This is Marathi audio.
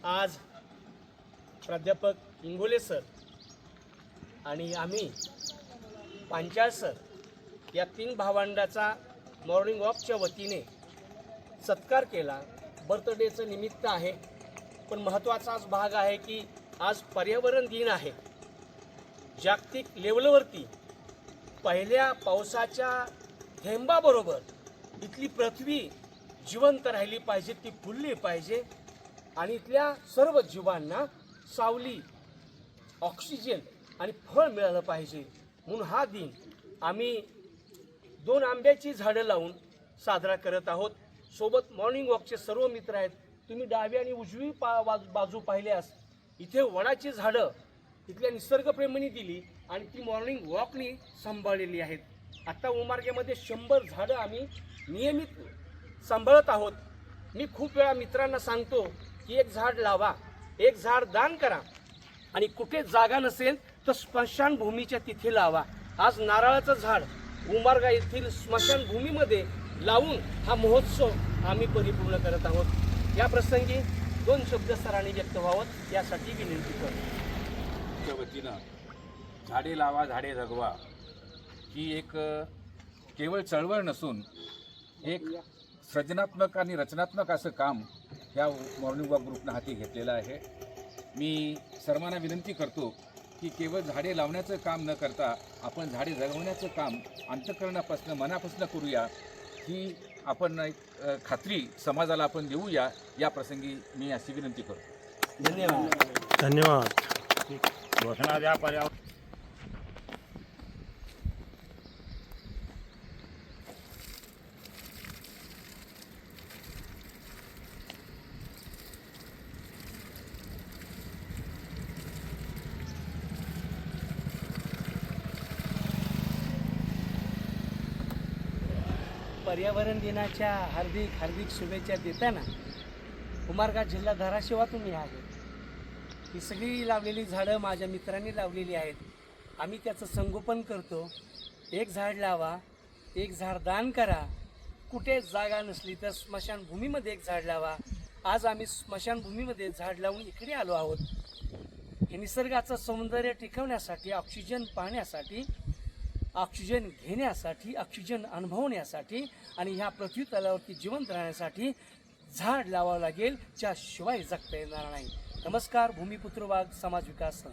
आज प्राध्यापक इंगोले सर आणि आम्ही पांचाळ सर या तीन भावंडाचा मॉर्निंग वॉकच्या वतीने सत्कार केला। बर्थडेचं निमित्त आहे, पण महत्त्वाचाच भाग आहे की आज पर्यावरण दिन आहे। जागतिक लेवलवरती पहिल्या पावसाच्या थेंबाबरोबर इथली पृथ्वी जिवंत राहिली पाहिजे, ती फुलली पाहिजे आणि इथल्या सर्व जीवांना सावली, ऑक्सिजन आणि फळ मिळालं पाहिजे। म्हणून हा दिन आम्ही 2 आंब्याची झाडं लावून साजरा करत आहोत। सोबत मॉर्निंग वॉकचे सर्व मित्र आहेत। तुम्ही डावी आणि उजवी बाजू पाहिल्यास इथे वडाची झाडं इथल्या निसर्गप्रेमींनी दिली आणि ती मॉर्निंग वॉकनी सांभाळलेली आहेत। आता उमार्गेमध्ये 100 झाडं आम्ही नियमित सांभाळत आहोत। मी खूप वेळा मित्रांना सांगतो की एक झाड लावा, एक झाड दान करा आणि कुठे जागा नसेल तर स्मशानभूमीच्या तिथे लावा। आज नारळाचं झाड उमार्गा येथील स्मशानभूमीमध्ये लावून हा महोत्सव आम्ही परिपूर्ण करत आहोत। या प्रसंगी 2 शब्द सरांनी व्यक्त व्हावं यासाठी विनंती करतो। च्या वतीनं झाडे लावा झाडे जगवा ही एक केवळ चळवळ नसून एक सृजनात्मक आणि रचनात्मक असं काम ह्या मॉर्निंग वॉक ग्रुपनं हाती घेतलेलं आहे। मी सर्वांना विनंती करतो की केवळ झाडे लावण्याचं काम न करता आपण झाडे जगवण्याचं काम अंतःकरणापासून मनापासून करूया, ही आपण एक खात्री समाजाला आपण देऊया। या प्रसंगी मी अशी विनंती करतो। धन्यवाद। घोषणा द्या पर्यावरण पर्यावरण दिनाच्या हार्दिक शुभेच्छा देताना उमारगा जिल्हा धाराशिवातून मी आहे। ही सगळी लावलेली झाडं माझ्या मित्रांनी लावलेली आहेत। आम्ही त्याचं संगोपन करतो। एक झाड लावा, एक झाड दान करा, कुठे जागा नसली तर स्मशानभूमीमध्ये एक झाड लावा। आज आम्ही स्मशानभूमीमध्ये झाड लावून इकडे आलो आहोत। हे निसर्गाचं सौंदर्य टिकवण्यासाठी, ऑक्सिजन पाहण्यासाठी, ऑक्सिजन घेण्यासाठी, ऑक्सिजन अनुभवण्यासाठी आणि ह्या पृथ्वी तलावरती जिवंत राहण्यासाठी झाड लावावं लागेल, ज्याशिवाय जगता येणार नाही। नमस्कार। भूमिपुत्र वाघ समाज विकास संस्था।